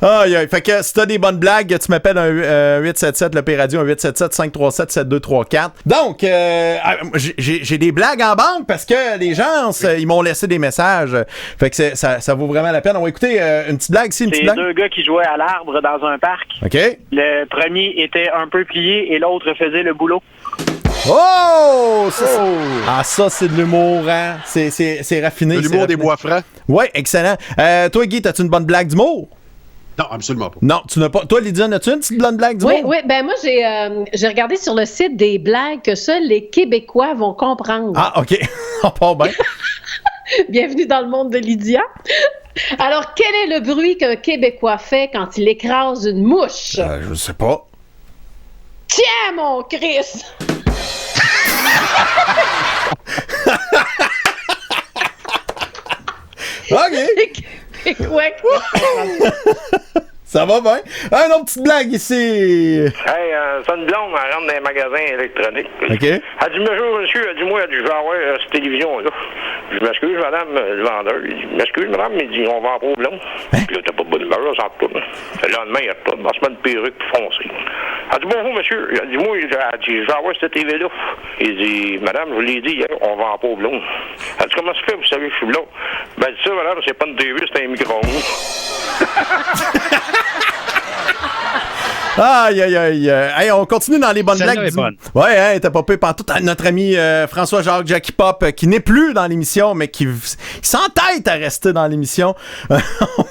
Aïe, aïe. Fait que si t'as des bonnes blagues, tu m'appelles un 877, le P-Radio, un 877-537-7234. Donc, j'ai des blagues en banque parce que les gens, ils m'ont laissé des messages. Fait que ça vaut vraiment la peine. On va écouter une petite blague ici, une petite blague. C'est deux gars qui jouaient à l'arbre dans un parc. OK. Le premier était un peu plié et l'autre faisait le boulot. Oh! Ça, c'est de l'humour, hein? C'est raffiné. De l'humour des bois francs. Oui, excellent. Toi, Guy, as-tu une bonne blague d'humour? Non, absolument pas. Non, tu n'as pas. Toi, Lydia, as-tu une petite bonne blague d'humour? Oui, ben moi, j'ai regardé sur le site des blagues que seuls les Québécois vont comprendre. Ah, OK. On part bien. Bienvenue dans le monde de Lydia. Alors, quel est le bruit qu'un Québécois fait quand il écrase une mouche? Je sais pas. Tiens, mon Christ! OK. Ouais. Ça va bien. Un autre petite blague ici. Hey, c'est une blonde, elle rentre dans les magasins électroniques. OK. Elle dit, monsieur, elle dit, moi, je vais avoir cette télévision-là. Je m'excuse, madame, le vendeur. Il dit, m'excuse, madame, mais il dit, on vend pas aux blondes. Puis là, t'as pas de bonne humeur, là, ça retourne. Le lendemain, il retourne. On se met une perruque foncée. Elle dit, bonjour, monsieur. Elle dit, moi, elle dit, je vais avoir cette TV-là. Il dit, madame, je vous l'ai dit hier, on vend pas aux blondes. Elle dit, comment ça fait, vous savez que je suis blonde? Ben, elle dit ça, madame, c'est pas une TV, c'est un micro-ondes. Aïe, aïe, aïe. Hey, on continue dans les bonnes Celle-là blagues. est bonne. Ouais, hein, t'as pas payé pantoute. Notre ami François-Jacques Jackie Pop, qui n'est plus dans l'émission, mais qui s'entête à rester dans l'émission. On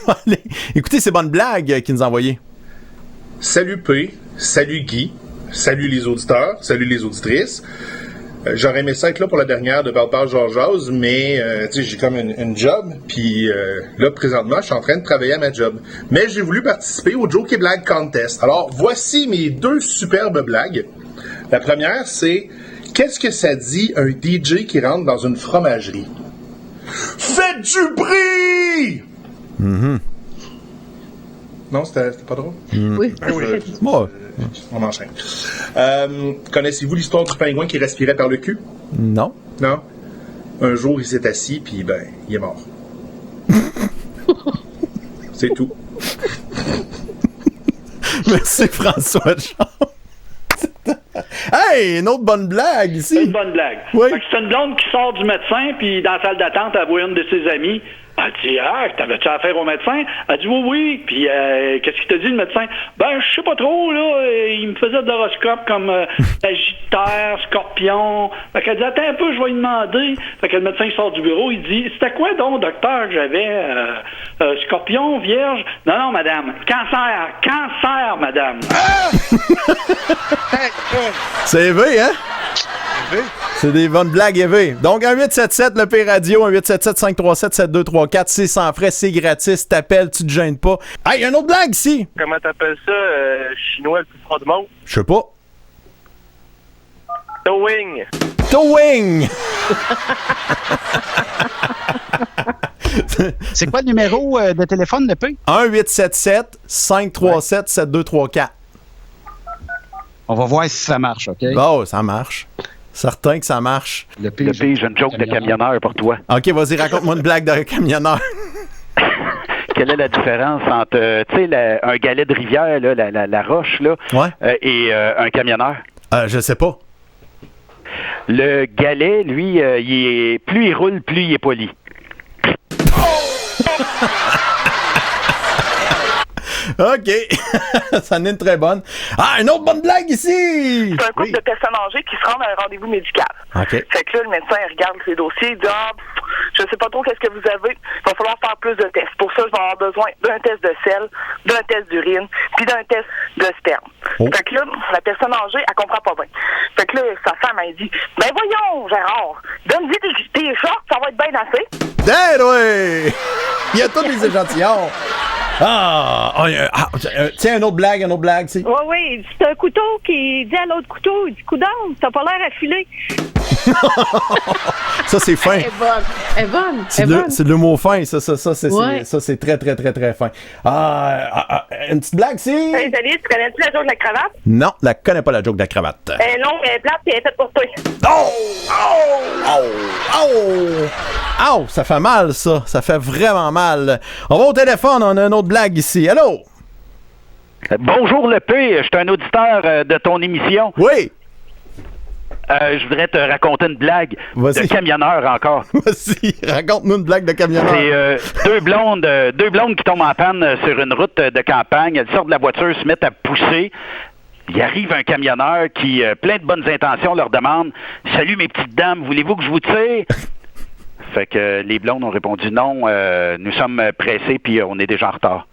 va aller écoutez ces bonnes blagues qu'il nous a envoyées. Salut P, salut Guy, salut les auditeurs, salut les auditrices. J'aurais aimé ça être là pour la dernière de Parle Georges, mais j'ai comme une job, puis là, présentement, je suis en train de travailler à ma job. Mais j'ai voulu participer au Joke et Blague Contest. Alors, voici mes deux superbes blagues. La première, c'est « Qu'est-ce que ça dit un DJ qui rentre dans une fromagerie? »« Faites du bruit! » Non, c'était pas drôle? Oui. Bon. On enchaîne. Connaissez-vous l'histoire du pingouin qui respirait par le cul? Non. Non? Un jour, il s'est assis, puis il est mort. C'est tout. Merci, François-Jacques. Hey, une autre bonne blague ici. C'est une bonne blague. Oui. Fait que c'est une blonde qui sort du médecin, puis dans la salle d'attente, elle voit une de ses amies. Elle dit, t'avais-tu affaire au médecin? Elle dit, oui. Puis, qu'est-ce qu'il t'a dit, le médecin? Ben, je sais pas trop, là. Il me faisait de l'horoscope comme Sagittaire, Scorpion. Fait qu'elle dit, attends un peu, je vais lui demander. Fait que le médecin sort du bureau, il dit, c'était quoi donc, docteur, que j'avais? Scorpion, Vierge? Non, madame. Cancer, madame. C'est élevé, hein? C'est des bonnes blagues élevées. Donc, un 877, le P-Radio, un 877-537-7234. C'est sans frais, c'est gratis. T'appelles, tu te gênes pas. Hey, un autre blague ici. Comment t'appelles ça, chinois le plus fort du monde? Je sais pas. Towing. Towing! C'est quoi le numéro de téléphone de P? 1-877-537-7234. On va voir si ça marche, OK? Bon, ça marche. Certain que ça marche. Le P, j'ai une joke de camionneur pour toi. OK, vas-y, raconte-moi une blague de camionneur. Quelle est la différence entre, un galet de rivière, là, la roche, là, Ouais. et un camionneur? Je sais pas. Le galet, lui, plus il roule, plus il est poli. OK. Ça en est une très bonne. Ah, une autre bonne blague ici! C'est un couple de personnes âgées qui se rendent à un rendez-vous médical. OK. Fait que là, le médecin il regarde ses dossiers, il dit je sais pas trop qu'est-ce que vous avez, il va falloir faire plus de tests. Pour ça, je vais avoir besoin d'un test de sel, d'un test d'urine, puis d'un test de sperme. Oh. Fait que là, la personne âgée, elle comprend pas bien. Fait que là, sa femme, elle dit ben voyons, Gérard, donne-lui tes shorts, ça va être bien assez. Oui! Il y a tous les échantillons. Tiens, une autre blague, tu sais. Oui, c'est un couteau qui dit à l'autre couteau, il dit coudonc, t'as pas l'air affilé. Ça, c'est fin. Elle est bonne. C'est de l'humour fin, ça, Ouais. c'est très, très, très, très fin. Une petite blague, si? Hey, salut, tu connais-tu la joke de la cravate? Non, la connais pas, la joke de la cravate. Non, elle est plate et elle est faite pour toi. Ça fait mal, ça. Ça fait vraiment mal. On va au téléphone, on a une autre blague ici. Allô? Bonjour le P, je suis un auditeur de ton émission. Oui. Je voudrais te raconter une blague de camionneur encore. Vas-y, raconte-nous une blague de camionneur. C'est deux blondes qui tombent en panne sur une route de campagne. Elles sortent de la voiture, se mettent à pousser. Il arrive un camionneur qui, plein de bonnes intentions, leur demande « Salut mes petites dames, voulez-vous que je vous tire? » Fait que les blondes ont répondu « Non, nous sommes pressés puis on est déjà en retard. »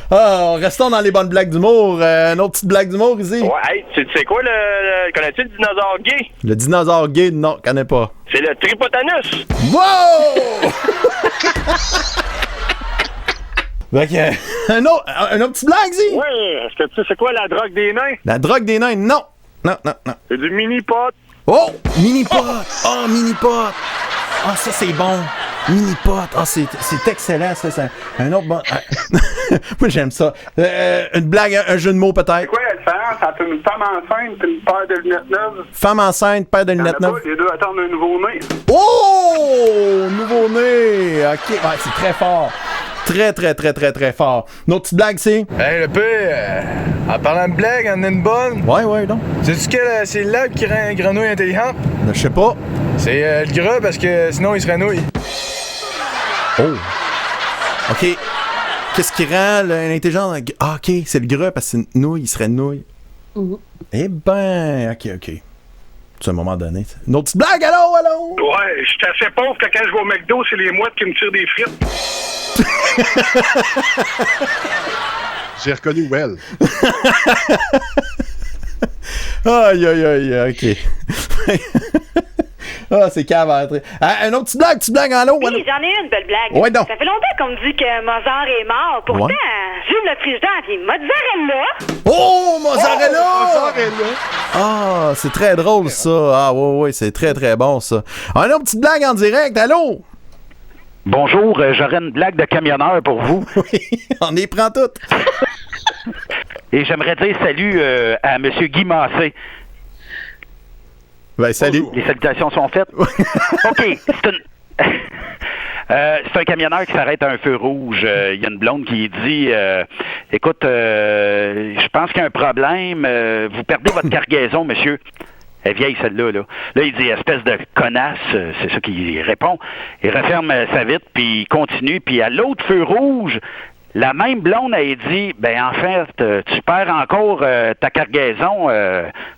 Restons dans les bonnes blagues d'humour. Une autre petite blague d'humour ici. Ouais, hey, tu sais quoi, connais-tu le dinosaure gay? Le dinosaure gay, non, je connais pas. C'est le Tripotanus. Wow! Ok, un autre petit blague ici? Oui, est-ce que tu sais c'est quoi la drogue des nains? La drogue des nains, non. Non. C'est du mini-pot. Oh! Mini-pot! Oh, mini-pot! Ah, ça, c'est bon. Mini-pot. Ah, c'est excellent, ça. C'est un autre bon... Moi, j'aime ça. Une blague, un jeu de mots, peut-être? C'est quoi la différence entre une femme enceinte et une paire de lunettes neuves? Femme enceinte, paire de lunettes neuves. Les deux attendent un nouveau-né. Oh! Nouveau-né! OK. Ouais, c'est très fort. Très fort. Notre petite blague, c'est? Hey, le P, en parlant de blague, en a une bonne? Ouais, donc. Sais-tu que c'est l'arbre qui rend une grenouille intelligente? Je sais pas. C'est le gras, parce que sinon, il se renouille. Oh! OK. Qu'est-ce qui rend l'intelligent? Ah, OK, c'est le gras, parce que c'est une nouille, il serait une nouille. Eh ben, OK. C'est un moment donné. Une autre petite blague, allô? Ouais, je suis assez pauvre que quand je vais au McDo, c'est les mouettes qui me tirent des frites. J'ai reconnu Well. Aïe, OK. Ah, c'est cave à entrer. Un autre petite blague en l'eau. Oui, j'en ai une belle blague. Ouais, donc. Ça fait longtemps qu'on me dit que Mozart est mort. Pourtant, j'ouvre le frigidaire et mozzarella. Oh, mozzarella! Ah, c'est très drôle, ça. Ah, ouais, c'est très bon, ça. Un autre petite blague en direct, allô? Bonjour, j'aurais une blague de camionneur pour vous. Oui, on y prend toutes. Et j'aimerais dire salut à M. Guy Massé. Ben, salut. Les salutations sont faites. OK, c'est un camionneur qui s'arrête à un feu rouge. Il y a une blonde qui dit écoute, je pense qu'il y a un problème. Vous perdez votre cargaison, monsieur. Elle est vieille, celle-là. Là, il dit espèce de connasse. C'est ça qu'il répond. Il referme sa vitre, puis il continue. Puis à l'autre feu rouge, la même blonde a dit en fait, tu perds encore ta cargaison.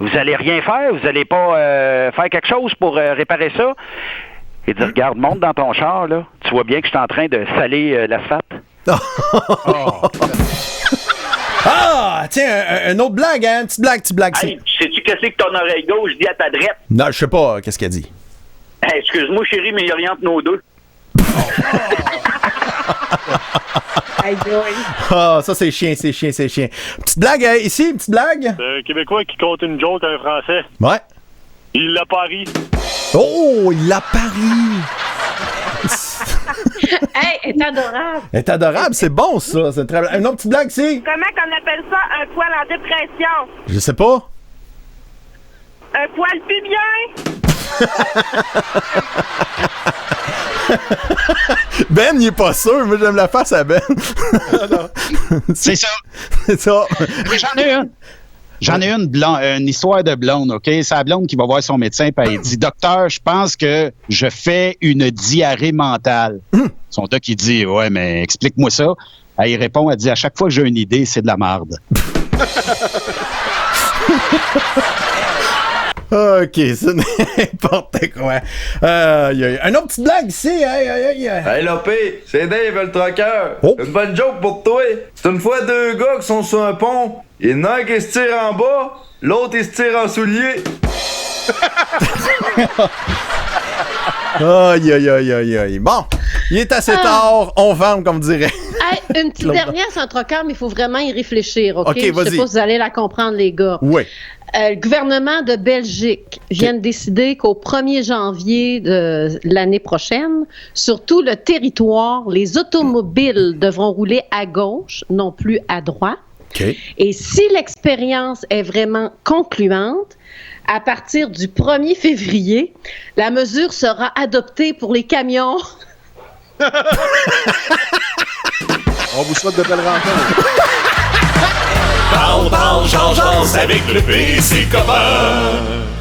Vous allez rien faire? Vous allez pas faire quelque chose pour réparer ça? Il dit regarde, monte dans ton char, là. Tu vois bien que je suis en train de saler l'asphalte. Ah, tiens, une autre blague, hein? Une petite blague. Hey, sais-tu qu'est-ce que ton oreille gauche dit à ta droite? Non, je sais pas qu'est-ce qu'elle dit. Hey, excuse-moi, chérie, mais il y a rien entre nos deux. Ah, ça, c'est chien. Petite blague, ici, petite blague? Un Québécois qui compte une joke à un Français. Ouais. Il l'a pari. Oh, il l'a pari! Hey, elle est adorable. Elle est adorable, c'est bon, ça. C'est très... Une autre petite blague, c'est? Comment qu'on appelle ça un poil en dépression? Je sais pas. Un poil pubien? Ben, il est pas sûr. Moi, j'aime la face à Ben. C'est ça. C'est ça. J'en ai une histoire de blonde, OK? C'est la blonde qui va voir son médecin et elle dit « Docteur, je pense que je fais une diarrhée mentale. » Son doc, il dit « Ouais, mais explique-moi ça. » Elle répond, elle dit « À chaque fois que j'ai une idée, c'est de la marde. » OK, c'est n'importe quoi. Un autre petite blague ici. Hey, Lopé, c'est Dave le trucker. Oh. Une bonne joke pour toi. C'est une fois deux gars qui sont sur un pont. Il y en a un qui se tire en bas, l'autre il se tire en soulier. Aïe. Bon, il est assez tard. On ferme, comme dirait. Hey, une petite dernière, c'est un trocard, mais il faut vraiment y réfléchir, OK? Je vas-y. sais pas si vous allez la comprendre, les gars. Oui. Le gouvernement de Belgique vient de décider qu'au 1er janvier de l'année prochaine, sur tout le territoire, les automobiles devront rouler à gauche, non plus à droite. Okay. Et si l'expérience est vraiment concluante, à partir du 1er février, la mesure sera adoptée pour les camions. On vous souhaite de belles rencontres. Parle, Jean, avec le PC copain.